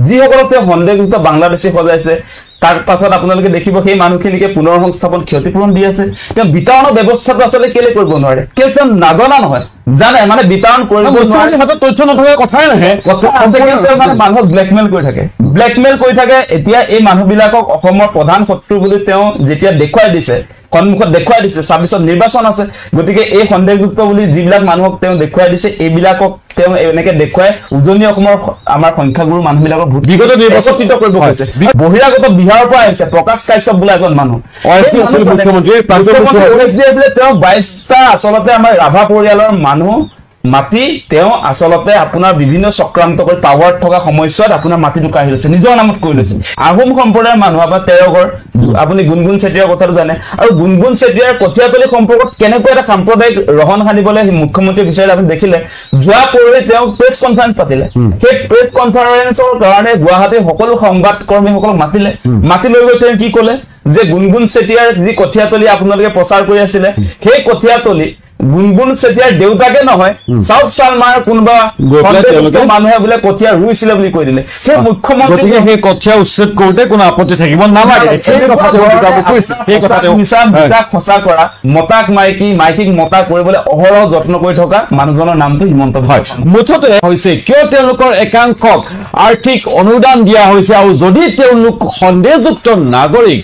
যিসকলক তেওঁ সন্দেহযুক্ত বাংলাদেশী সজাইছে তাৰ পাছত আপোনালোকে দেখিব সেই মানুহখিনিকে পুনৰ সংস্থাপন ক্ষতিপূৰণ দি আছে তেওঁ বিতৰণৰ ব্যৱস্থাটো আচলতে কেলে কৰিব নোৱাৰে কেলে নাজনা নহয় জানে মানে বিতৰণ কৰিব নোৱাৰে হাতত তথ্য নথকা কথাই নাহে মানে মানুহক ব্লেকমেইল কৰি থাকে এতিয়া এই মানুহবিলাকক অসমৰ প্ৰধান শত্ৰু বুলি তেওঁ যেতিয়া দেখুৱাই দিছে সন্মুখত দেখুৱাই দিছে 26ত নিৰ্বাচন আছে গতিকে এই সন্দেহযুক্ত বুলি যিবিলাক মানুহক তেওঁ দেখুৱাই দিছে এইবিলাকক তেওঁ এনেকে দেখুৱাই উজনি অসমৰ আমাৰ সংখ্যাগুৰু মানুহবিলাকক বিগত নিৰ্বাচিত কৰিব কৈছে বহিৰাগত বিহাৰৰ পৰা আহিছে প্ৰকাশ কাশ্যপ বোলা এজন মানুহ মুখ্যমন্ত্ৰী তেওঁ 22টা আচলতে আমাৰ ৰাভা পৰিয়ালৰ মানুহ মাটি তেওঁ আচলতে আপোনাৰ বিভিন্ন চক্ৰান্ত কৰি পাৱাৰ থকা সময়ছোৱাত আপোনাৰ মাটি লুকাই লৈছে নিজৰ নামত কৰি লৈছে আহোম সম্প্ৰদায়ৰ মানুহ আপোনাৰ 13 ঘৰ আপুনি গুণগুণ চেতিয়াৰ কথাটো জানে আৰু গুণগুণ চেতিয়াৰ কঠিয়াতলি সম্পৰ্কত কেনেকৈ এটা সাম্প্ৰদায়িক ৰহন সানিবলৈ মুখ্যমন্ত্ৰী বিচাৰিলে আপুনি দেখিলে যোৱা পৰহি তেওঁ প্ৰেছ কনফাৰেন্স পাতিলে সেই প্ৰেছ কনফাৰেন্সৰ কাৰণে গুৱাহাটীৰ সকলো সংবাদ কৰ্মীসকলক মাতি লৈ গৈ তেওঁ কি ক'লে যে গুণগুণ চেতিয়াৰ যি কঠিয়াতলি আপোনালোকে প্ৰচাৰ কৰি আছিলে সেই কঠিয়াতলি গুণগুণ চেতিয়াৰ দেউতাকে নহয় সাউথ সালমাৰ কোনবা মানুহে বোলে কঠিয়া ৰুইছিলে বুলি কৈ দিলে সেই মুখ্যমন্ত্ৰী সেই কঠিয়া উচ্ছেদ কৰোতে কোনো আপত্তি থাকিব নালাগে সেই কথাটো বুজাব কৈছে সেই কথাটো মিছা খসা কৰা মতাক মাইকিক মতা কৰিবলৈ অহৰহ যত্ন কৰি থকা মানুহজনৰ নামটো হিমন্ত হয় মুঠতে হৈছে কিয় তেওঁলোকৰ একাংশক আৰ্থিক অনুদান দিয়া হৈছে আৰু যদি তেওঁলোক সন্দেহযুক্ত নাগৰিক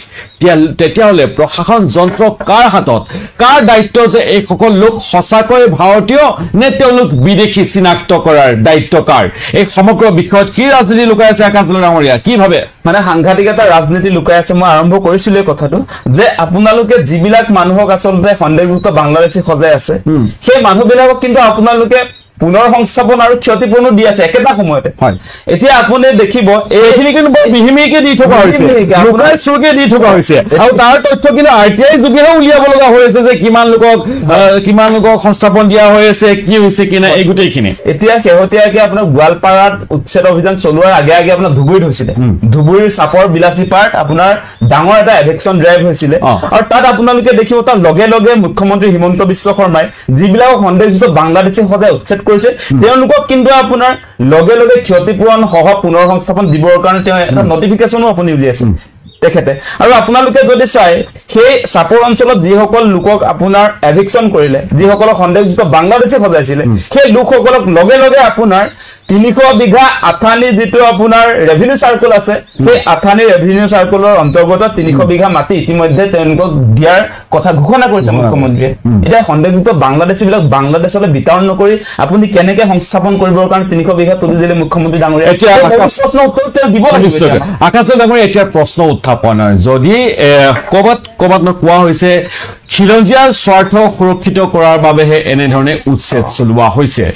তেতিয়াহলে প্ৰশাসন যন্ত্ৰ কাৰ হাতত কাৰ দায়িত্ব যে এই সকল লোক সঁচাকৈ ভাৰতীয় নে তেওঁলোক বিদেশী চিনাক্ত কৰাৰ দায়িত্ব কাৰ এই সমগ্ৰ বিষয়ত কি ৰাজনীতি লুকাই আছে আকাশ ডাঙৰীয়া কি ভাবে মানে সাংঘাতিক এটা ৰাজনীতি লুকাই আছে মই আৰম্ভ কৰিছিলো কথাটো যে আপোনালোকে যিবিলাক মানুহক আচলতে সন্দেহযুক্ত বাংলাদেশী সজাই আছে সেই মানুহবিলাকক কিন্তু আপোনালোকে পুনৰ সংস্থাপন আৰু ক্ষতিপূৰণ দি আছে একেটা সময়তে হয় এতিয়া আপুনি দেখিব এইখিনি কিন্তু বিহিমিকে দি থকা হৈছে লোকাই সুৰকে দি থকা হৈছে আৰু তাৰ তথ্য কিন্তু আৰটিআই যোগেহে উলিয়াব লগা হৈছে যে কিমান লোকক সংস্থাপন দিয়া হৈছে কি হৈছে কিনা এই গোটেইখিনি এতিয়া শেহতীয়াকৈ আপোনাৰ গোৱালপাৰাত উচ্ছেদ অভিযান চলোৱাৰ আগে আপোনাৰ ধুবুৰীত হৈছিলে ধুবুৰীৰ চাপৰ বিলাসী পাৰ্ট আপোনাৰ ডাঙৰ এটা এভেকচন ড্ৰাইভ হৈছিলে আৰু তাত আপোনালোকে দেখিব তাৰ লগে লগে মুখ্যমন্ত্ৰী হিমন্ত বিশ্ব শৰ্মাই যিবিলাক সন্দেহযুক্ত বাংলাদেশী সদায় উচ্ছেদ কৰিছে তেওঁলোকক কিন্তু আপোনাৰ লগে লগে ক্ষতিপূৰণ সহ পুনৰ সংস্থাপন দিবৰ কাৰণে তেওঁ এটা নটিফিকেশনো আপুনি উলিয়াইছে তেখেতে আৰু আপোনালোকে যদি চাই সেই চাপৰ অঞ্চলত যিসকল লোকক আপোনাৰ এভিকশন কৰিলে যিসকলক সন্দেহযুক্ত বাংলাদেশী সজাইছিলে সেই লোকসকলক লগে লগে আপোনাৰ 300 বিঘা আথানি যেটো আপোনাৰ ৰেভিনিউ সাৰ্কেল আছে সেই আথানি ৰেভিনিউ সাৰ্কেলৰ অন্তৰ্গত 300 বিঘা মাটি ইতিমধ্যে তেওঁলোকক দিয়াৰ কথা ঘোষণা কৰিছে মুখ্যমন্ত্ৰীয়ে এটা সন্দেহযুক্ত বাংলাদেশী বিলাক বাংলাদেশলৈ বিতৰণ নকৰি আপুনি কেনেকৈ সংস্থাপন কৰিবৰ কাৰণে 300 বিঘা তুলি দিলে মুখ্যমন্ত্ৰী ডাঙৰীয়া এতিয়া প্ৰশ্ন উত্তৰ দিব লাগিব আকাশ ডাঙৰীয়া এতিয়া প্ৰশ্ন উত্থাপনৰ যদি কবাত কোৱা হৈছে খিলঞ্জীয়াৰ স্বাৰ্থ সুৰক্ষিত কৰাৰ বাবেহে এনে ধৰণে উচ্ছেদ চলোৱা হৈছে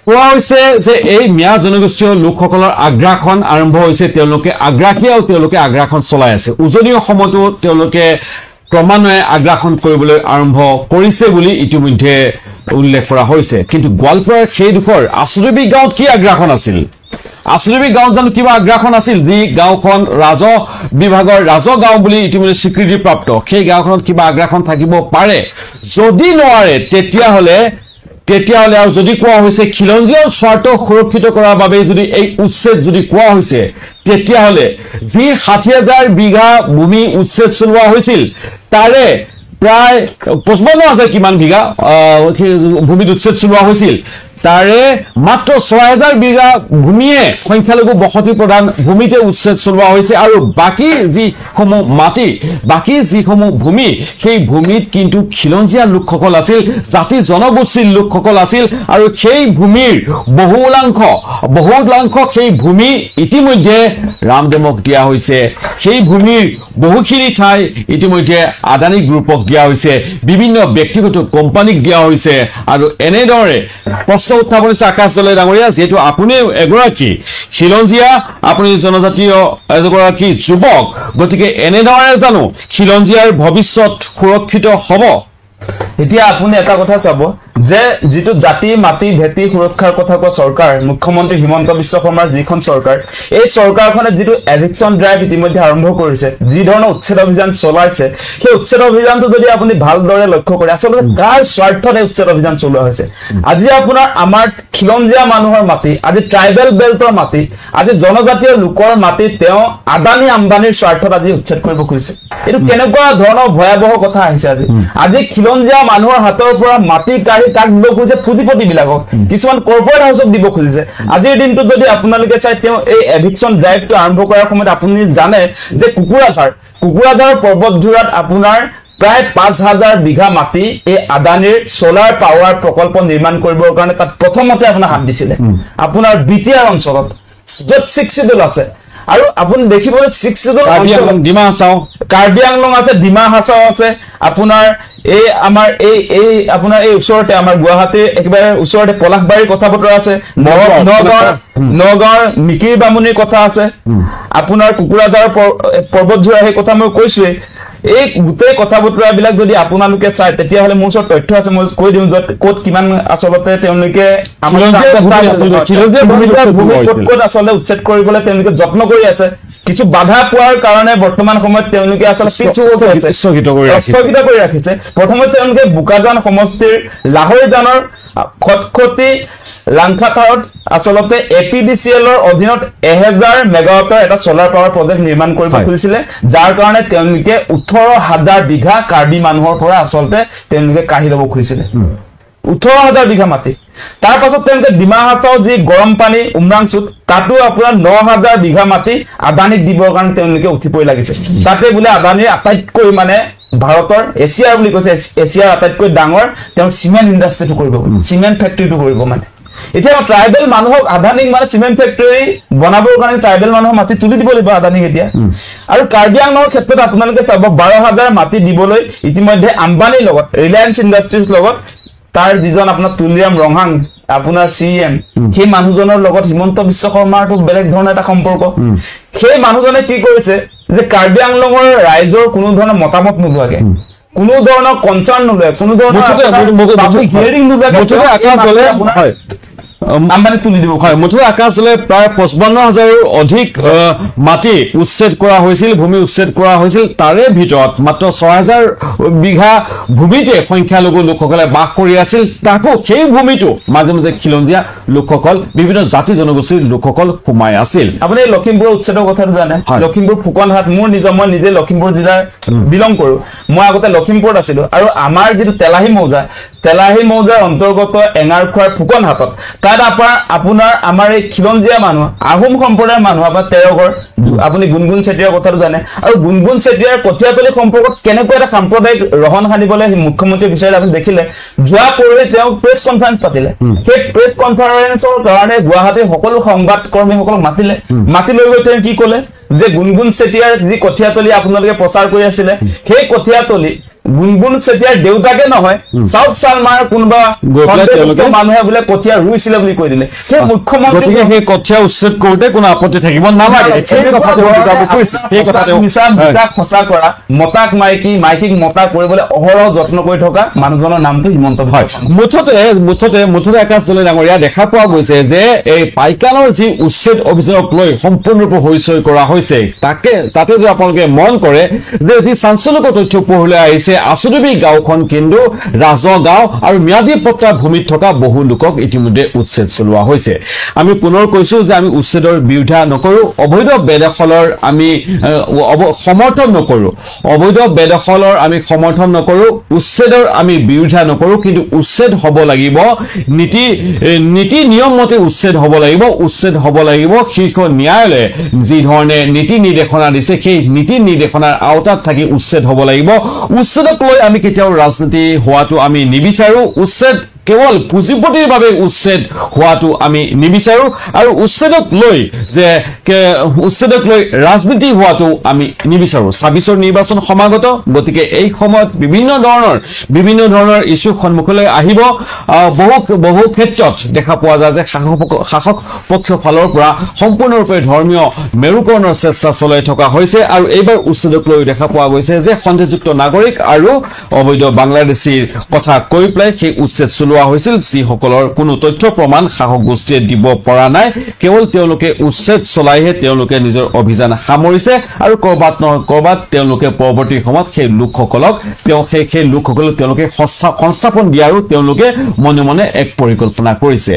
কোৱা হৈছে যে এই মিয়া জনগোষ্ঠীয় লোকসকলৰ আগ্ৰাসন আৰম্ভ হৈছে তেওঁলোকে আগ্ৰাসী আৰু তেওঁলোকে আগ্ৰাসন চলাই আছে উজনি অসমতো তেওঁলোকে ক্ৰমান্বয়ে আগ্ৰাসন কৰিবলৈ আৰম্ভ কৰিছে বুলি ইতিমধ্যে উল্লেখ কৰা হৈছে কিন্তু গোৱালপাৰাৰ সেই দুখৰ আছুদেৱী গাঁৱত কি আগ্ৰাসন আছিল আছুদেৱী গাঁৱত জানো কিবা আগ্ৰাসন আছিল যি গাঁওখন ৰাজহ বিভাগৰ ৰাজহ গাঁও বুলি ইতিমধ্যে স্বীকৃতিপ্ৰাপ্ত সেই গাঁওখনত কিবা আগ্ৰাসন থাকিব পাৰে যদি নোৱাৰে তেতিয়াহলে আৰু যদি কোৱা হৈছে খিলঞ্জীয়াৰ স্বাৰ্থ সুৰক্ষিত কৰাৰ বাবে যদি এই উচ্ছেদ যদি কোৱা হৈছে তেতিয়াহলে যি 60,000 বিঘা ভূমি উচ্ছেদ চলোৱা হৈছিল তাৰে প্ৰায় 55,000 কিমান বিঘা ভূমি উচ্ছেদ চলোৱা হৈছিল তাৰে মাত্ৰ 6,000 বিঘা ভূমিয়ে সংখ্যালঘু বসতি প্ৰধান ভূমিতে উচ্ছেদ চলোৱা হৈছে আৰু বাকি যিসমূহ মাটি বাকি যিসমূহ ভূমি সেই ভূমিত কিন্তু খিলঞ্জীয়া লোকসকল আছিল জাতি জনগোষ্ঠীৰ লোকসকল আছিল আৰু সেই ভূমিৰ বহুলাংশ সেই ভূমি ইতিমধ্যে ৰামদেৱক দিয়া হৈছে সেই ভূমিৰ বহুখিনি ঠাই ইতিমধ্যে আদানী গ্ৰুপক দিয়া হৈছে বিভিন্ন ব্যক্তিগত কোম্পানীক দিয়া হৈছে আৰু এনেদৰে প্ৰশ্ন উত্থাপন হৈছে আকাশ ডাঙৰীয়া যেহেতু আপুনি এগৰাকী খিলঞ্জীয়া আপুনি জনজাতীয় এগৰাকী যুৱক গতিকে এনেদৰে জানো খিলঞ্জীয়াৰ ভৱিষ্যত সুৰক্ষিত হ'ব এতিয়া আপুনি এটা কথা চাব যে যেটো জাতি মাটি ভেটি সুৰক্ষাৰ কথা কোৱা চৰকাৰ মুখ্যমন্ত্ৰী হিমন্ত বিশ্ব শৰ্মাৰ যিখন চৰকাৰ এই চৰকাৰখনে যেটো এভিকশন ড্ৰাইভ ইতিমধ্যে আৰম্ভ কৰিছে যি ধৰণৰ উচ্ছেদ অভিযান চলাইছে সেই উচ্ছেদ অভিযানটো যদি আপুনি ভালদৰে লক্ষ্য কৰে আসলে কাৰ স্বাৰ্থত এই উচ্ছেদ অভিযান চলোৱা হৈছে আজি আপোনাৰ আমাৰ খিলঞ্জীয়া মানুহৰ মাটি আজি ট্ৰাইবেল বেল্টৰ মাটি আজি জনজাতীয় লোকৰ মাটি তেওঁ আদানী আম্বানীৰ স্বাৰ্থত আজি উচ্ছেদ কৰিব খুজিছে এটো কেনেকুৱা ধৰণৰ ভয়াবহ কথা আহিছে আজি খিলঞ্জীয়া মানুহৰ হাতৰ পৰা মাটি কাঢ়ি কাক দিব খুজিছে পুঁজিপতি বিলাকক কিছুমান কৰ্পৰেট হাউসক দিব খুজিছে আজিৰ দিনটো যদি আপোনালোকে চাই তেওঁ এই এভিকশন ড্ৰাইভটো আৰম্ভ কৰাৰ সময়ত আপুনি জানে যে কুকুৰাঝাৰ পৰ্বতঝুৰাত আপোনাৰ প্ৰায় 5000 বিঘা মাটি এই আদানীৰ সোলাৰ পাৱাৰ প্ৰকল্প নিৰ্মাণ কৰিবৰ কাৰণে তাত প্ৰথমতে আপোনাৰ হাত দিছিলে আপোনাৰ বিটিআৰ অঞ্চলত য'ত 6 শিডুল আছে আৰু আপুনি দেখিবলৈ 6 শিডুল ডিমা হাছাও কাৰ্বি আংলং আছে ডিমা হাছাও আছে আপোনাৰ এই আমাৰ এই আপোনাৰ এই ওচৰতে আমাৰ গুৱাহাটীৰ একেবাৰে ওচৰতে পলাশবাৰীৰ কথা বতৰা আছে নগাঁৱৰ মিকিৰ বামুনিৰ কথা আছে আপোনাৰ কুকুৰাঝাৰ পৰ্বতঝুৰা সেই কথা মই কৈছোৱে এই গোটেই কথা বতৰা বিলাক যদি আপোনালোকে চাই তেতিয়া হলে মোৰ ওচৰত তথ্য আছে মই কৈ দিওঁ যত কোত কিমান আচলতে তেওঁলোকে কোত আচলতে উচ্ছেদ কৰিবলৈ তেওঁলোকে যত্ন কৰি আছে কিছু বাধা পোৱাৰ কাৰণে বৰ্তমান সময়ত তেওঁলোকে আচলতে স্থগিত কৰি ৰাখিছে প্ৰথমে তেওঁলোকে বুকাজান সমষ্টিৰ লাহৰিজানৰ খটখটি লাংখাথাৰত আচলতে এপিডিসিএল ৰ অধীনত 1000 মেগাৱাটৰ এটা সোলাৰ পাৱাৰ প্ৰজেক্ট নিৰ্মাণ কৰিব খুজিছিলে যাৰ কাৰণে তেওঁলোকে 18000 বিঘা কাৰ্বি মানুহৰ পৰা আচলতে তেওঁলোকে কাঢ়ি ল'ব খুজিছিলে 18000 বিঘা মাটি তাৰ পাছত তেওঁলোকে ডিমা হাছাও যি গৰম পানী উমৰাংচুত তাতো আপোনাৰ 9000 বিঘা মাটি আদানীক দিবৰ কাৰণে তেওঁলোকে উঠি পৰি লাগিছে তাতে বোলে আদানীৰ আটাইতকৈ মানে ভাৰতৰ এছিয়াৰ বুলি কৈছে এছিয়াৰ আটাইতকৈ ডাঙৰ তেওঁ সিমেন্ট ইণ্ডাষ্ট্ৰিটো কৰিব সিমেন্ট ফ্যাক্টৰীটো কৰিব মানে এতিয়া ট্ৰাইবেল মানুহক আদানীক মানে সিমেন্ট ফ্যাক্টৰী বনাবৰ কাৰণে ট্ৰাইবেল মানুহক মাটি তুলি দিব লাগিব আদানীক এতিয়া আৰু কাৰ্বি আংলঙৰ ক্ষেত্ৰত আপোনালোকে চাব 12000 মাটি দিবলৈ ইতিমধ্যে আম্বানীৰ লগত ৰিলায়েন্স ইণ্ডাষ্ট্ৰিজ লগত তাৰ যিজন আপোনাৰ তুলিৰাম ৰংহাং আপোনাৰ সিএম সেই মানুহজনৰ লগত হিমন্ত বিশ্ব শৰ্মাৰটো বেলেগ ধৰণৰ এটা সম্পৰ্ক সেই মানুহজনে কি কৰিছে যে কাৰ্বি আংলঙৰ ৰাইজৰ কোনো ধৰণৰ মতামত নোলোৱাকে কোনো ধৰণৰ কনচাৰ্ন নোলোৱাকে কোনো ধৰণৰ হিয়াৰিং নোলোৱাকে আম্বানী তুলি দিব হয় মুঠতে আকাশলৈ প্ৰায় 55000ৰ অধিক মাটি উচ্ছেদ কৰা হৈছিল ভূমি উচ্ছেদ কৰা হৈছিল তাৰে ভিতৰত মাত্ৰ 6000 বিঘা ভূমিতে সংখ্যালঘু লোকসকলে বাস কৰি আছিল তাকো সেই ভূমিটো মাজে মাজে খিলঞ্জীয়া লোকসকল বিভিন্ন জাতি জনগোষ্ঠীৰ লোকসকল সোমাই আছিল আপুনি লখিমপুৰৰ উচ্ছেদৰ কথাটো জানে লখিমপুৰ ফুকনহাট মোৰ মই নিজে লখিমপুৰ জিলাৰ বিলং কৰো মই আগতে লখিমপুৰত আছিলো আৰু আমাৰ যেটো তেলাহি মৌজাৰ অন্তৰ্গত এঙাৰখোৱাৰ ফুকনহাটত তাত আপোনাৰ আমাৰ এই খিলঞ্জীয়া মানুহ আহোম সম্প্ৰদায়ৰ মানুহ আপোনাৰ 13 ঘৰ আপুনি গুণগুণ চেতিয়াৰ কথাটো জানে আৰু গুণগুণ চেতিয়াৰ কঠিয়াতলি সম্পৰ্কত কেনেকৈ এটা সাম্প্ৰদায়িক ৰহন হানিবলৈ মুখ্যমন্ত্ৰী বিচাৰিলে আপুনি দেখিলে যোৱা পৰহি তেওঁ প্ৰেছ কনফাৰেন্স পাতিলে সেই প্ৰেছ কনফাৰেন্সৰ কাৰণে গুৱাহাটীৰ সকলো সংবাদ কৰ্মীসকলক মাতি লৈ গৈ তেওঁ কি ক'লে যে গুণগুণ চেতিয়াৰ যি কঠিয়াতলি আপোনালোকে প্ৰচাৰ কৰি আছিল সেই কঠিয়াতলি গুণগুণ চেতিয়াৰ দেউতাকে নহয় সাউথ সালমাৰ কোনবা মানুহে বোলে কঠিয়া ৰুইছিলে বুলি কৈ দিলে সেই মুখ্যমন্ত্ৰী সেই কঠিয়া উচ্ছেদ কৰোতে কোনো আপত্তি থাকিব নালাগে সেই কথাটো বুজাব কৈছে সেই কথাটো মিছা খসা কৰা মতাক মাইকিক মতা কৰিবলৈ অহৰহ যত্ন কৰি থকা মানুহজনৰ নামটো হিমন্ত হয় মুঠতে আকাশ দলে ডাঙৰীয়া দেখা পোৱা গৈছে যে এই পাইকানৰ যি উচ্ছেদ অভিযানক লৈ সম্পূৰ্ণৰূপে হৈচৈ কৰা হৈছে তাতে যদি আপোনালোকে মন কৰে যে যি চাঞ্চল্যকৰ তথ্য পঢ়িলে আহিছে আসুদুবি গাঁওখন কিন্তু ৰাজহ গাঁও আৰু ম্যাদী পট্টা ভূমিত থকা বহু লোকক ইতিমধ্যে উচ্ছেদ চলোৱা হৈছে আমি পুনৰ কৈছো যে আমি উচ্ছেদৰ বিৰোধিতা নকৰো অবৈধ বেদখলৰ আমি সমৰ্থন নকৰো উচ্ছেদৰ আমি বিৰোধিতা নকৰো কিন্তু উচ্ছেদ হ'ব লাগিব নীতি নিয়ম মতে উচ্ছেদ হ'ব লাগিব শীৰ্ষ ন্যায়ালয়ে যি ধৰণে নীতি নিৰ্দেশনা দিছে সেই নীতি নিৰ্দেশনাৰ আওতাত থাকি উচ্ছেদ হ'ব লাগিব উচ্ছেদক লৈ আমি কেতিয়াও ৰাজনীতি হোৱাটো আমি নিবিচাৰো উচ্ছেদ কেৱল পুঁজিপতিৰ বাবে উচ্ছেদ হোৱাটো আমি নিবিচাৰো আৰু উচ্ছেদক লৈ ৰাজনীতি হোৱাটো আমি নিবিচাৰো 26ৰ নিৰ্বাচন সমাগত গতিকে এই সময়ত বিভিন্ন ধৰণৰ ইস্যু সন্মুখলৈ আহিব বহু ক্ষেত্ৰত দেখা পোৱা যায় যে শাসক পক্ষৰ ফালৰ পৰা সম্পূৰ্ণৰূপে ধৰ্মীয় মেৰুকৰণৰ চেষ্টা চলাই থকা হৈছে আৰু এইবাৰ উচ্ছেদক লৈ দেখা পোৱা গৈছে যে সন্দেহযুক্ত নাগৰিক আৰু অবৈধ বাংলাদেশীৰ কথা কৈ পেলাই সেই উচ্ছেদ চলোৱা হৈছিল যিসকলৰ কোনো তথ্য প্ৰমাণ শাসক গোষ্ঠীয়ে দিব পৰা নাই কেৱল তেওঁলোকে উচ্ছেদ চলাইহে তেওঁলোকে নিজৰ অভিযান সামৰিছে আৰু কৰবাত নহয় কৰবাত তেওঁলোকে পৰৱৰ্তী সময়ত সেই লোকসকলক সেই লোকসকলক তেওঁলোকে সংস্থাপন দিয়াৰো তেওঁলোকে মনে মনে এক পৰিকল্পনা কৰিছে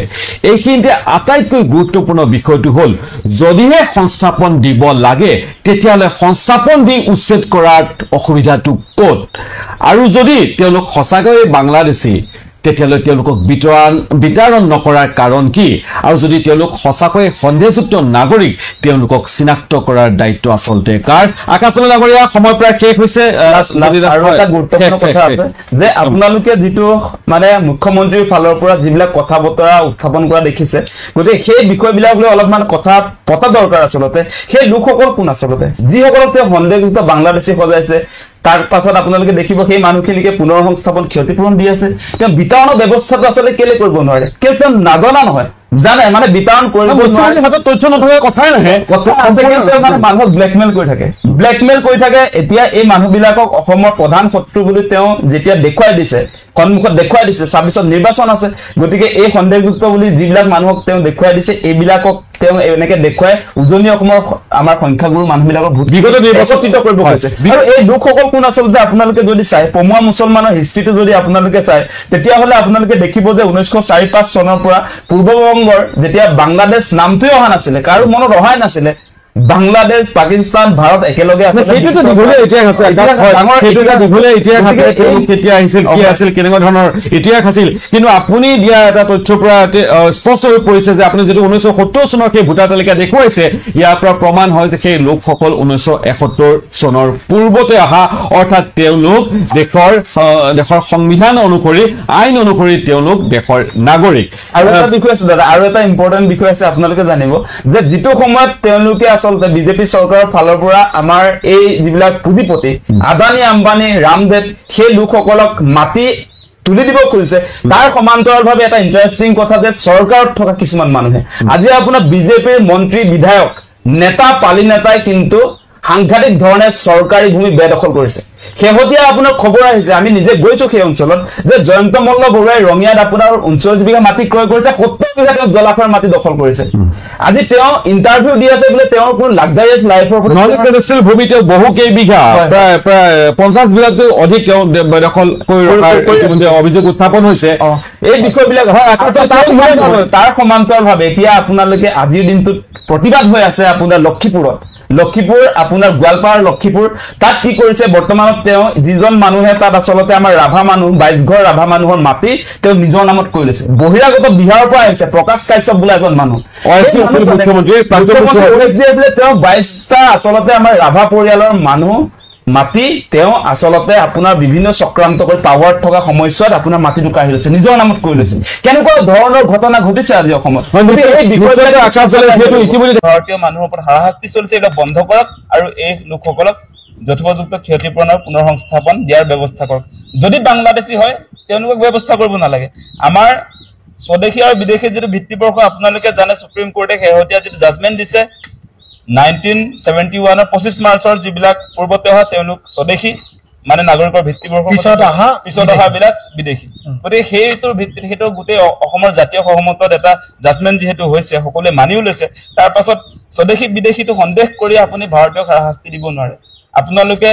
এইখিনিতে আটাইতকৈ গুৰুত্বপূৰ্ণ বিষয়টো হ'ল যদিহে সংস্থাপন দিব লাগে তেতিয়াহ'লে সংস্থাপন দি উচ্ছেদ কৰাৰ অসুবিধাটো ক'ত আৰু যদি তেওঁলোক সঁচাকৈ বাংলাদেশী তেতিয়াহ'লে তেওঁলোকক বিতৰণ নকৰাৰ কাৰণ কি আৰু যদি তেওঁলোক সঁচাকৈ সন্দেহযুক্ত নাগৰিক তেওঁলোকক চিনাক্ত কৰাৰ দায়িত্ব আচলতে কাৰ আকাশলৈ নাগৰিয়া সময় প্ৰায় শেষ হৈছে আৰু এটা গুৰুত্বপূৰ্ণ কথা আছে যে আপোনালোকে যিটো মানে মুখ্যমন্ত্ৰীৰ ফালৰ পৰা যিবিলাক কথা বতৰা উত্থাপন কৰা দেখিছে গতিকে সেই বিষয়বিলাক লৈ অলপমান কথা পতা দৰকাৰ আচলতে সেই লোকসকল কোন আচলতে যিসকলক তেওঁ সন্দেহযুক্ত বাংলাদেশী সজাইছে তাৰ পাছত আপোনালোকে দেখিব সেই মানুহখিনিকে পুনৰ সংস্থাপন ক্ষতিপূৰণ দি আছে তেওঁ বিতৰণৰ ব্যৱস্থাটো আচলতে কেলে কৰিব নোৱাৰে কিয় তেওঁ নাজনা নহয় জানে মানে বিতৰণ কৰিব নোৱাৰে হাতত তথ্য নথকা কথাই নাহে মানে মানুহক ব্লেকমেইল কৰি থাকে এতিয়া এই মানুহবিলাকক অসমৰ প্ৰধান শত্ৰু বুলি তেওঁ যেতিয়া দেখুৱাই দিছে সন্মুখত দেখুৱাই দিছে 26ত নিৰ্বাচন আছে গতিকে এই সন্দেহযুক্ত বুলি যিবিলাক মানুহক তেওঁ দেখুৱাই দিছে এইবিলাকক তেওঁ এনেকে দেখুৱাই উজনি অসমৰ আমাৰ সংখ্যাগুৰু মানুহবিলাকক বিগত নিৰ্বাচিত কৰিব কৈছে আৰু এই লোকসকল কোন আচলতে আপোনালোকে যদি চাই পমুৱা মুছলমানৰ হিষ্ট্ৰীটো যদি আপোনালোকে চাই তেতিয়াহ'লে আপোনালোকে দেখিব যে 1904-5 চনৰ পৰা পূৰ্ববংগৰ যেতিয়া বাংলাদেশ নামটোৱে অহা নাছিলে কাৰো মনত অহাই নাছিলে বাংলাদেশ পাকিস্তান ভাৰত একেলগে আছে সেইটোতো দীঘলীয়া ইতিহাস আছে ডাঙৰ সেইটোটা দীঘলীয়া ইতিহাস আছে কেতিয়া আহিছিল কি আছিল কেনেকুৱা ধৰণৰ ইতিহাস আছিল কিন্তু আপুনি দিয়া এটা তথ্যৰ পৰা স্পষ্ট হৈ পৰিছে যে আপুনি যদি 1970 চনৰ সেই ভোটাৰ তালিকা দেখুৱাইছে ইয়াৰ পৰা প্ৰমাণ হয় যে সেই লোকসকল 1971 চনৰ পূৰ্বতে অহা অৰ্থাৎ তেওঁলোক দেশৰ সংবিধান অনুসৰি আইন অনুসৰি তেওঁলোক দেশৰ নাগৰিক আৰু এটা বিষয় আছে দাদা আৰু এটা ইম্পৰ্টেন্ট বিষয় আছে আপোনালোকে জানিব যে যিটো সময়ত তেওঁলোকে আচলতে বিজেপি চৰকাৰৰ ফালৰ পৰা আমাৰ এই যিবিলাক পুঁজিপতি আদানী আম্বানী ৰামদেৱ সেই লোকসকলক মাটি তুলি দিব খুজিছে তাৰ সমান্তৰালভাৱে এটা ইণ্টাৰেষ্টিং কথা যে চৰকাৰত থকা কিছুমান মানুহে আজি আপোনাৰ বিজেপিৰ মন্ত্ৰী বিধায়ক নেতা পালি নেতাই কিন্তু সাংঘাতিক ধৰণে চৰকাৰী ভূমি বেদখল কৰিছে শেহতীয়া আপোনাৰ খবৰ আহিছে আমি নিজে গৈছো সেই অঞ্চলত যে জয়ন্ত মল্ল বৰুৱাই ৰঙিয়াত আপোনাৰ 39 বিঘা মাটি ক্ৰয় কৰিছে 70 বিঘা তেওঁ জলাশয়ৰ মাটি দখল কৰিছে আজি তেওঁ ইণ্টাৰভিউ দি আছে বোলে তেওঁৰ কোনো লাক্সাৰিয়াছ লাইফৰ নন ভূমি তেওঁ বহু কেইবিঘা প্ৰায় 50 বিঘাতকৈ অধিক তেওঁ বেদখল কৰি ৰখাৰ ইতিমধ্যে অভিযোগ উত্থাপন হৈছে এই বিষয়বিলাক তাৰ সমান্তৰালভাৱে এতিয়া আপোনালোকে আজিৰ দিনটোত প্ৰতিবাদ হৈ আছে আপোনাৰ লক্ষীপুৰ আপোনাৰ গোৱালপাৰ লক্ষীপুৰ তাত কি কৰিছে বৰ্তমানত তেওঁ যিজন মানুহে তাত আচলতে আমাৰ ৰাভা মানুহ 22 ঘৰ ৰাভা মানুহৰ মাটি তেওঁ নিজৰ নামত কৰি লৈছে বহিৰাগত বিহাৰৰ পৰা আহিছে প্ৰকাশ কাশ্যপ বোলা এজন মানুহ মুখ্যমন্ত্ৰী তেওঁ 22টা আচলতে আমাৰ ৰাভা পৰিয়ালৰ মানুহ মাটি তেওঁ আচলতে আপোনাৰ বিভিন্ন চক্ৰান্ত কৰি পাৱাৰত থকা সময়ছোৱাত আপোনাৰ মাটিটো কাঢ়ি লৈছে নিজৰ নামত কৰি লৈছে কেনেকুৱা ধৰণৰ ঘটনা ঘটিছে আজি অসমত এই বিষয়টো ইতিমধ্যে ভাৰতীয় মানুহৰ ওপৰত হাৰাশাস্তি চলিছে এটা বন্ধ কৰক আৰু এই লোকসকলক যথোপযুক্ত ক্ষতিপূৰণৰ পুনৰ সংস্থাপন দিয়াৰ ব্যৱস্থা কৰক যদি বাংলাদেশী হয় তেওঁলোকক ব্যৱস্থা কৰিব নালাগে আমাৰ স্বদেশী আৰু বিদেশী যিটো ভিত্তিবৰ্ষ আপোনালোকে জানে সুপ্ৰিম কোৰ্টে শেহতীয়া যিটো জাজমেণ্ট দিছে 1971 25 মাৰ্চৰ যিবিলাক পূৰ্বতে অহা তেওঁলোক স্বদেশী মানে নাগৰিকৰ ভিত্তিবৰ্ষ পিছত অহা বিলাক বিদেশী গতিকে সেইটোৰ ভিত্তিত সেইটো গোটেই অসমৰ জাতীয় সহমতত এটা জাজমেণ্ট যিহেতু হৈছে সকলোৱে মানিও লৈছে তাৰ পাছত স্বদেশী বিদেশীটো সন্দেহ কৰি আপুনি ভাৰতীয় হাৰাশাস্তি দিব নোৱাৰে আপোনালোকে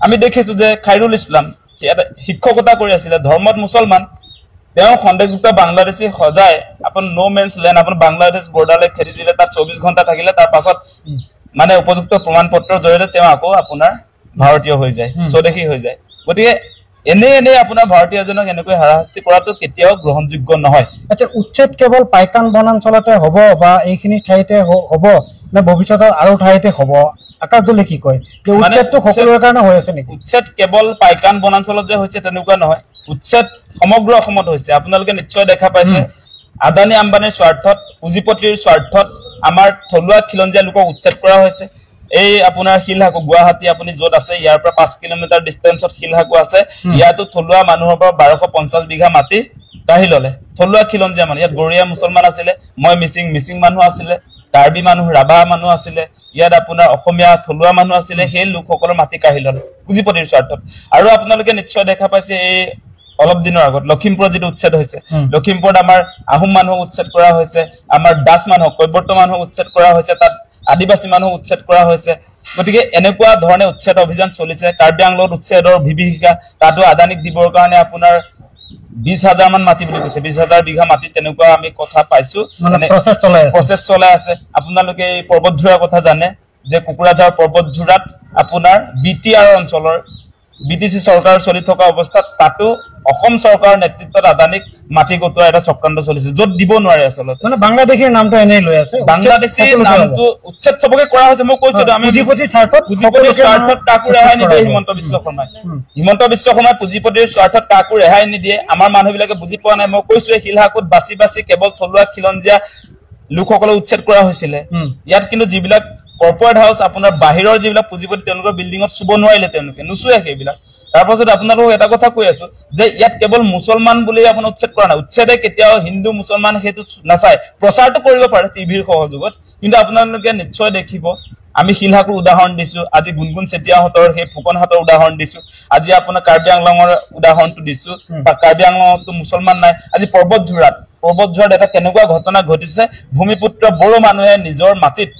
আমি দেখিছো যে খাইৰুল ইছলাম এটা শিক্ষকতা কৰি আছিল ধৰ্মত মুছলমান তেওঁ সন্দেহযুক্ত বাংলাদেশী সজাই আপন নো মেন্স লেন্ড আপন বাংলাদেশ বৰ্ডাৰলে খেদি দিলে তাত 24 ঘণ্টা থাকিলে তাৰ পাছত মানে উপযুক্ত প্ৰমাণ পত্ৰৰ জৰিয়তে তেওঁ আকৌ আপোনাৰ ভাৰতীয় হৈ যায় স্বদেশী হৈ যায় গতিকে এনে আপোনাৰ ভাৰতীয়জনক এনেকৈ হাৰাশাস্তি কৰাটো কেতিয়াও গ্ৰহণযোগ্য নহয় এটা উচ্ছেদ কেৱল পাইকান বনাঞ্চলতে হ'ব বা এইখিনি ঠাইতে হ'ব না ভৱিষ্যতৰ আৰু ঠাইতে হ'ব আকাশদলে কি কয় যে উচ্ছেদটো সকলোৰ কাৰণে হৈ আছে নেকি উচ্ছেদ কেৱল পাইকান বনাঞ্চলত যে হৈছে তেনেকুৱা নহয় উচ্ছেদ সমগ্ৰ অসমত হৈছে আপোনালোকে নিশ্চয় দেখা পাইছে আদানী আম্বানীৰ স্বাৰ্থত পুঁজিপতিৰ স্বাৰ্থত আমাৰ থলুৱা খিলঞ্জীয়া লোকক উচ্ছেদ কৰা হৈছে এই আপোনাৰ শিলহাকু গুৱাহাটী আপুনি য'ত আছে ইয়াৰ পৰা 5 কিলোমিটাৰ ডিসটেন্সত শিলহাকু আছে ইয়াতো থলুৱা মানুহৰ পৰা 1250 বিঘা মাটি কাঢ়ি ললে থলুৱা খিলঞ্জীয়া মানুহ ইয়াত গৰিয়া মুছলমান আছিলে মই মিচিং মানুহ আছিলে কাৰ্বি মানুহ ৰাভা মানুহ আছিলে ইয়াত আপোনাৰ অসমীয়া থলুৱা মানুহ আছিলে সেই লোকসকলৰ মাটি কাঢ়ি ললে পুঁজিপতিৰ স্বাৰ্থত আৰু আপোনালোকে নিশ্চয় দেখা পাইছে এই অলপ দিনৰ আগত লখিমপুৰত যেটো উচ্ছেদ হৈছে লখিমপুৰত আমাৰ আহোম মানুহক উচ্ছেদ কৰা হৈছে আমাৰ দাস মানুহক কৈবৰ্ত মানুহক উচ্ছেদ কৰা হৈছে তাত আদিবাসী মানুহক উচ্ছেদ কৰা হৈছে গতিকে এনেকুৱা ধৰণে উচ্ছেদ অভিযান চলিছে কাৰ্বি আংলঙত উচ্ছেদৰ বিভীষিকা তাতো আদানিক দিবৰ কাৰণে আপোনাৰ 20,000 মান মাটি বুলি কৈছে 20,000 বিঘা মাটি তেনেকুৱা আমি কথা পাইছো মানে প্ৰচেছ চলাই আছে আপোনালোকে এই পৰ্বতঝুৰাৰ কথা জানে যে কুকুৰাঝাৰ পৰ্বতঝুৰাত আপোনাৰ বিটিআৰ অঞ্চলৰ বিটিসি সৰকাৰ চলি থকা অবস্থাত তাতো অসম সৰকাৰ নেতৃত্বত আদানিক মাটি গটোৱা এটা চক্ৰান্ত চলিছে যত দিব নোৱাৰে আসলতে মানে বাংলাদেশেৰ নামটো এনে লৈ আছে বাংলাদেশেৰ নামটো উচ্ছেদ সবকে কৰা হৈছে মই কৈছো আমি পুঁজিপতিৰ স্বাৰ্থত কাকো ৰেহাই নিদিয়ে হিমন্ত বিশ্ব শৰ্মাই পুঁজিপতিৰ স্বাৰ্থত কাকো ৰেহাই নিদিয়ে আমাৰ মানুহবিলাকে বুজি পোৱা নাই মই কৈছো হিলহাকুত বাছি বাছি কেৱল থলুৱা খিলঞ্জিয়া লোকসকলক উচ্ছেদ কৰা হৈছিল ইয়াত কিন্তু যিবিলাক কৰ্পোৰেট হাউস আপোনাৰ বাহিৰৰ যিবিলাক পুঁজিপতি তেওঁলোকৰ বিল্ডিঙত চুব নোৱাৰিলে তেওঁলোকে নুচুৱে সেইবিলাক তাৰপাছত আপোনালোকক এটা কথা কৈ আছো যে ইয়াত কেৱল মুছলমান বুলি আপোন উচ্ছেদ কৰা নাই উচ্ছেদে কেতিয়াও হিন্দু মুছলমান হেতু নাচাই প্ৰচাৰটো কৰিব পাৰে টিভিৰ সহযোগত কিন্তু আপোনালোকে নিশ্চয় দেখিব আমি হিলহাকুৰ উদাহৰণ দিছো আজি গুণগুণ চেতিয়াহঁতৰ সেই ফুকনহাটৰ উদাহৰণ দিছো আজি আপোনাৰ কাৰ্বি আংলঙৰ উদাহৰণটো দিছো বা কাৰ্বি আংলঙতো মুছলমান নাই আজি পৰ্বতঝুৰাত এটা কেনেকুৱা ঘটনা ঘটিছে ভূমিপুত্ৰ বড়ো মানুহে নিজৰ মাটিত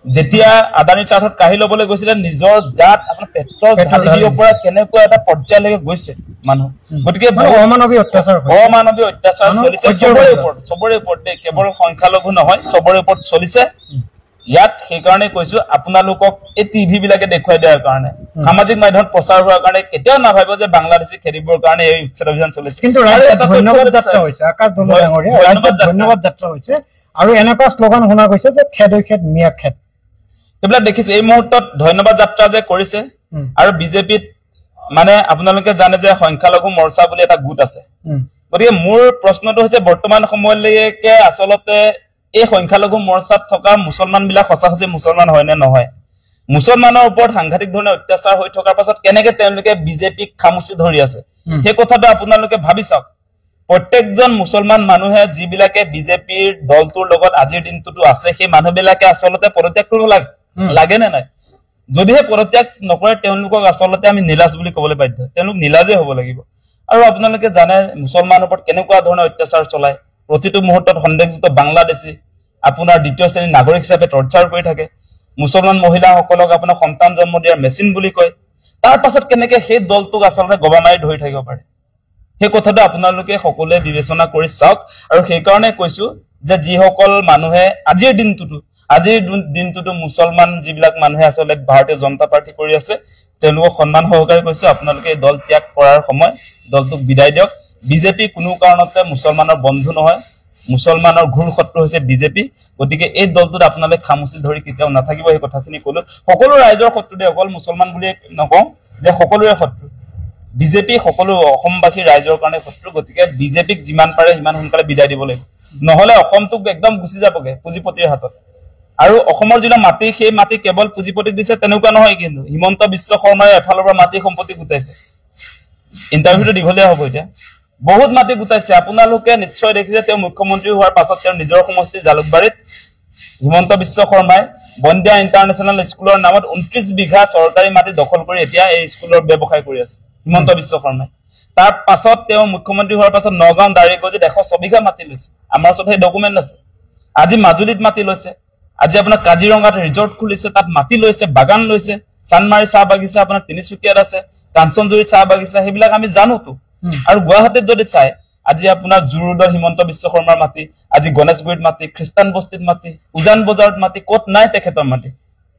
যেতিয়া আদানী চাৰ্টত কাহি লবলৈ গৈছিল নিজৰ গাত আপোনাৰ পেট্ৰল ঢালি দিবৰ পৰা কেনেকুৱা এটা পৰ্যায়লৈকে গৈছে মানুহ গতিকে অমানৱীয় অত্যাচাৰ চলিছে চবৰে ওপৰত কেৱল সংখ্যালঘু নহয় চবৰে ওপৰত চলিছে ইয়াত সেই কাৰণে কৈছো আপোনালোকক এই টিভি বিলাকে দেখুৱাই দিয়াৰ কাৰণে সামাজিক মাধ্যমত প্ৰচাৰ হোৱাৰ কাৰণে কেতিয়াও নাভাবিব যে বাংলাদেশী খেদিবৰ কাৰণে এই উচ্ছেদ অভিযান চলিছে কিন্তু ধন্যবাদ যাত্ৰা হৈছে আকাশ ধন্যবাদ যাত্ৰা হৈছে আৰু এনেকুৱা শ্লোগান শুনা গৈছে যে খেদ খেদ মিয়া খেদ এইবিলাক দেখিছো এই মুহূৰ্তত ধন্যবাদ যাত্ৰা যে কৰিছে আৰু বিজেপিত মানে আপোনালোকে জানে যে সংখ্যালঘু মৰ্চা বুলি এটা গোট আছে গতিকে মোৰ প্ৰশ্নটো হৈছে বৰ্তমান সময়লৈকে আসলতে এই সংখ্যালঘু মৰ্চাত থকা মুছলমান বিলাক সঁচাসঁচি মুছলমান হয় নে নহয় মুছলমানৰ ওপৰত সাংঘাতিক ধৰণে অত্যাচাৰ হৈ থকাৰ পাছত কেনেকে তেওঁলোকে বিজেপিক খামুচি ধৰি আছে সেই কথাটো আপোনালোকে ভাবি চাওক প্ৰত্যেকজন মুছলমান মানুহে যিবিলাকে বিজেপিৰ দলটোৰ লগত আজিৰ দিনটোতো আছে সেই মানুহবিলাকে আসলতে পদত্যাগ কৰিব লাগে নে নাই যদিহে পদত্যাগ নকৰে তেওঁলোকক আসলতে আমি নিলাজ বুলি ক'বলৈ বাধ্য তেওঁলোক নিলাজে হ'ব লাগিব আৰু আপোনালোকে জানে মুছলমানৰ ওপৰত কেনেকুৱা ধৰণৰ অত্যাচাৰ চলায় প্ৰতিটো মুহূৰ্তত সন্দেহযুক্ত বাংলাদেশী আপোনাৰ দ্বিতীয় শ্ৰেণীৰ নাগৰিক হিচাপে টৰ্চাৰ কৰি থাকে মুছলমান মহিলাসকলক আপোনাৰ সন্তান জন্ম দিয়াৰ মেচিন বুলি কয় তাৰ পাছত কেনেকে সেই দলটোক আসলতে গবামাৰি ধৰি থাকিব পাৰে সেই কথাটো আপোনালোকে সকলোৱে বিবেচনা কৰি চাওক আৰু সেই কাৰণে কৈছো যে যিসকল মানুহে আজিৰ দিনটোতো মুছলমান যিবিলাক মানুহে আসলে ভাৰতীয় জনতা পাৰ্টি কৰি আছে তেওঁলোকক সন্মান সহকাৰে কৈছো আপোনালোকে এই দল ত্যাগ কৰাৰ সময় দলটোক বিদায় দিয়ক বিজেপি কোনো কাৰণতে মুছলমানৰ বন্ধু নহয় মুছলমানৰ ঘূৰ শত্ৰু হৈছে বিজেপি গতিকে এই দলটোত আপোনালোকে খামুচি ধৰি কেতিয়াও নাথাকিব এই কথাখিনি ক'লো সকলো ৰাইজৰ শত্ৰু দে অকল মুছলমান বুলি নকওঁ যে সকলোৰে শত্ৰু বিজেপি সকলো অসমবাসী ৰাইজৰ কাৰণে শত্ৰু গতিকে বিজেপিক যিমান পাৰে সিমান সোনকালে বিদায় দিব লাগিব নহলে অসমটোক একদম গুচি যাবগে পুঁজিপতিৰ হাতত আৰু অসমৰ যিলা মাটি সেই মাটি কেৱল পুঁজিপতিক দিছে তেনেকুৱা নহয় কিন্তু হিমন্ত বিশ্ব শৰ্মাই এফালৰ পৰা মাটি সম্পত্তি গোটাইছে ইন্টাৰভিউটো দীঘলীয়া হ'ব এতিয়া বহুত মাটি গোটাইছে আপোনালোকে নিশ্চয় দেখিছে তেওঁ মুখ্যমন্ত্ৰী হোৱাৰ পাছত তেওঁ নিজৰ সমষ্টি জালুকবাৰীত হিমন্ত বিশ্ব শৰ্মাই বন্দিয়া ইন্টাৰনেশ্যনেল স্কুলৰ নামত 29 বিঘা চৰকাৰী মাটি দখল কৰি এতিয়া এই স্কুলৰ ব্যৱসায় কৰি আছে হিমন্ত বিশ্ব শৰ্মাই তাৰ পাছত তেওঁ মুখ্যমন্ত্ৰী হোৱাৰ পাছত নগাঁও দাৰিগজিত 106 বিঘা মাটি লৈছে আমাৰ ওচৰত সেই ডকুমেন্ট আছে আজি মাজুলীত মাটি লৈছে আজি আপোনাৰ কাজিৰঙাত ৰিজৰ্ট খুলিছে তাত মাটি লৈছে বাগান লৈছে চানমাৰী চাহ বাগিচা আপোনাৰ তিনিচুকীয়াত আছে কাঞ্চনজুৰি চাহ বাগিচা সেইবিলাক আমি জানোতো আৰু গুৱাহাটীত যদি চাই আজি আপোনাৰ জুৰুডৰ হিমন্ত বিশ্ব শৰ্মাৰ মাটি আজি গণেশগুৰিত মাটি খ্ৰীষ্টান বস্তিত মাটি উজান বজাৰত মাটি ক'ত নাই তেখেতৰ মাটি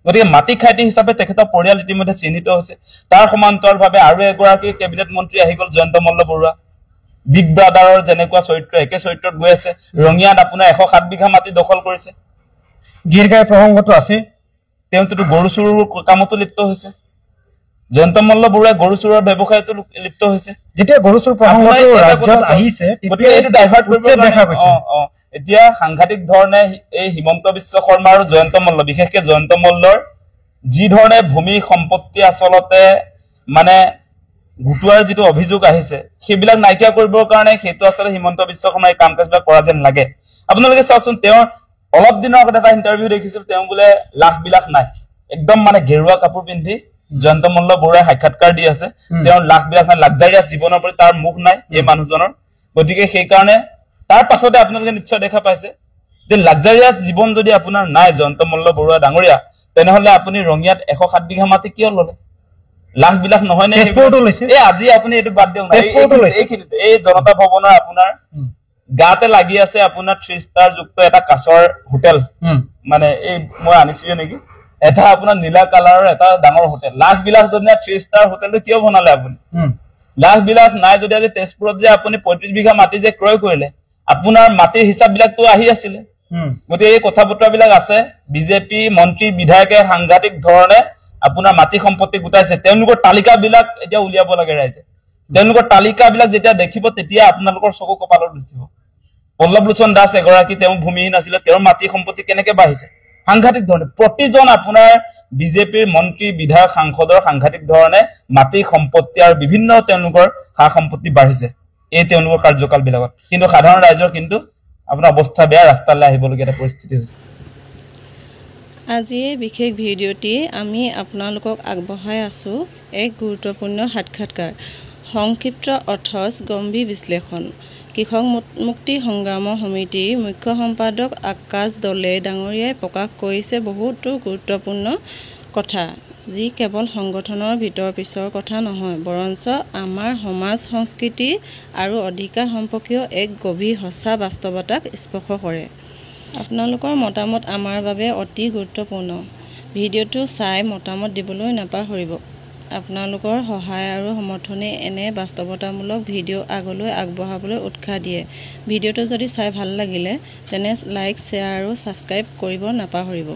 গতিকে মাটি খাইটি হিচাপে তেখেতৰ পৰিয়াল ইতিমধ্যে চিহ্নিত হৈছে তাৰ সমান্তৰালভাৱে আৰু এগৰাকী কেবিনেট মন্ত্ৰী আহি গ'ল জয়ন্ত মল্ল বৰুৱা বিগ ব্ৰাদাৰৰ যেনেকুৱা চৰিত্ৰ একে চৰিত্ৰত গৈ আছে ৰঙিয়াত আপোনাৰ 107 বিঘা মাটি দখল কৰিছে গিৰগাঁও প্ৰসংগটো আছে তেওঁতো গৰু চুৰৰ কামতো লিপ্ত হৈছে জয়ন্ত মল্ল বৰুৱাই গৰু চুৰৰ ব্যৱসায়তো লিপ্ত হৈছে যেতিয়া গৰু চুৰ প্ৰসংগটো ৰাজ্যত আহিছে গতিকে এইটো ডাইভাৰ্ট কৰিব দেখা গৈছে এতিয়া সাংঘাতিক ধৰণে এই হিমন্ত বিশ্ব শৰ্মা আৰু জয়ন্ত মল্ল বিশেষকৈ জয়ন্ত মল্লৰ যি ধৰণে ভূমি সম্পত্তি আসলতে মানে গুটুৱাৰ যিটো অভিযোগ আহিছে সেইবিলাক নাইকিয়া কৰিবৰ কাৰণে সেইটো আসলে হিমন্ত বিশ্ব শৰ্মাই কাম কাজবিলাক কৰা যেন লাগে আপোনালোকে চাওকচোন তেওঁৰ অলপ দিনৰ আগতে এটা ইন্টাৰভিউ দেখিছিল তেওঁ বোলে লাখ বিলাখ নাই একদম মানে গেৰুৱা কাপোৰ পিন্ধি জয়ন্ত মল্ল বৰুৱাই সাক্ষাৎকাৰ দি আছে তেওঁৰ লাখবিলাক লাক্সাৰিয়াছ জীৱনৰ প্ৰতি তাৰ মুখ নাই এই মানুহজনৰ গতিকে সেই কাৰণে তাৰ পাছতে আপোনালোকে নিশ্চয় দেখা পাইছে যে লাক্সাৰিয়াছ জীৱন যদি আপোনাৰ নাই জয়ন্ত মল্ল বৰুৱা ডাঙৰীয়া তেনেহলে আপুনি ৰঙিয়াত 107 বিঘা মাটি কিয় ললে লাখবিলাক নহয় নে এই আজি আপুনি এটো বাদ দিও না এইখিনিতে এই জনতা ভৱনৰ আপোনাৰ গাতে লাগি আছে আপোনাৰ 3 ষ্টাৰ যুক্ত এটা কাছৰ হোটেল মানে এই মই আনিছিলো নেকি এটা আপোনাৰ নীলা কালাৰৰ এটা ডাঙৰ হোটেল লাখবিলাক যদি 3 ষ্টাৰ হোটেলটো কিয় বনালে আপুনি লাখবিলাক নাই যদি আজি তেজপুৰত যে আপুনি 35 বিঘা মাটি যে ক্ৰয় কৰিলে আপোনাৰ মাটিৰ হিচাপবিলাকটো আহি আছিল গতি এই কথা বতৰাবিলাক আছে বিজেপি মন্ত্ৰী বিধায়কে সাংঘাতিক ধৰণে আপোনাৰ মাটি সম্পত্তি গুটাইছে তেওঁলোকৰ তালিকাবিলাক এতিয়া উলিয়াব লাগে ৰাইজে তেওঁলোকৰ তালিকাবিলাক যেতিয়া দেখিব তেতিয়া আপোনালোকৰ চকু কপালত উঠিব পল্লৱ লোচন দাস এগৰাকী তেওঁ ভূমিহীন আছিল তেওঁৰ মাটি সম্পত্তি কেনেকৈ বাঢ়িছে সাংঘাতিক ধৰণে প্ৰতিজন আপোনাৰ বিজেপিৰ মন্ত্ৰী বিধায়ক সাংসদৰ সাংঘাতিক ধৰণে মাটি সম্পত্তি আৰু বিভিন্ন তেওঁলোকৰ সা সম্পত্তি বাঢ়িছে এই তেওঁলোকৰ কাৰ্যকাল বিলাকত কিন্তু সাধাৰণ ৰাইজৰ কিন্তু আপোনাৰ অৱস্থা বেয়া ৰাস্তালৈ আহিবলগীয়া এটা পৰিস্থিতি হৈছে আজি এই বিশেষ ভিডিঅ'টি আমি আপোনালোকক আগবঢ়াই আছোঁ এক গুৰুত্বপূৰ্ণ সাক্ষাৎকাৰ সংক্ষিপ্ত অথচ গম্ভীৰ বিশ্লেষণ কৃষক মুক্তি সংগ্ৰাম সমিতিৰ মুখ্য সম্পাদক আকাশ দলে ডাঙৰীয়াই প্ৰকাশ কৰিছে বহুতো গুৰুত্বপূৰ্ণ কথা যি কেৱল সংগঠনৰ ভিতৰ পিছৰ কথা নহয় বৰঞ্চ আমাৰ সমাজ সংস্কৃতি আৰু অধিকাৰ সম্পৰ্কীয় এক গভীৰ সঁচা বাস্তৱতাক স্পৰ্শ কৰে আপোনালোকৰ মতামত আমাৰ বাবে অতি গুৰুত্বপূৰ্ণ ভিডিঅ'টো চাই মতামত দিবলৈ নাপাহৰিব আপোনালোকৰ সহায় আৰু সমৰ্থনে এনে বাস্তৱতামূলক ভিডিঅ' আগলৈ আগবঢ়াবলৈ উৎসাহ দিয়ে ভিডিঅ'টো যদি চাই ভাল লাগিলে তেনে লাইক শ্বেয়াৰ আৰু ছাবস্ক্ৰাইব কৰিব নাপাহৰিব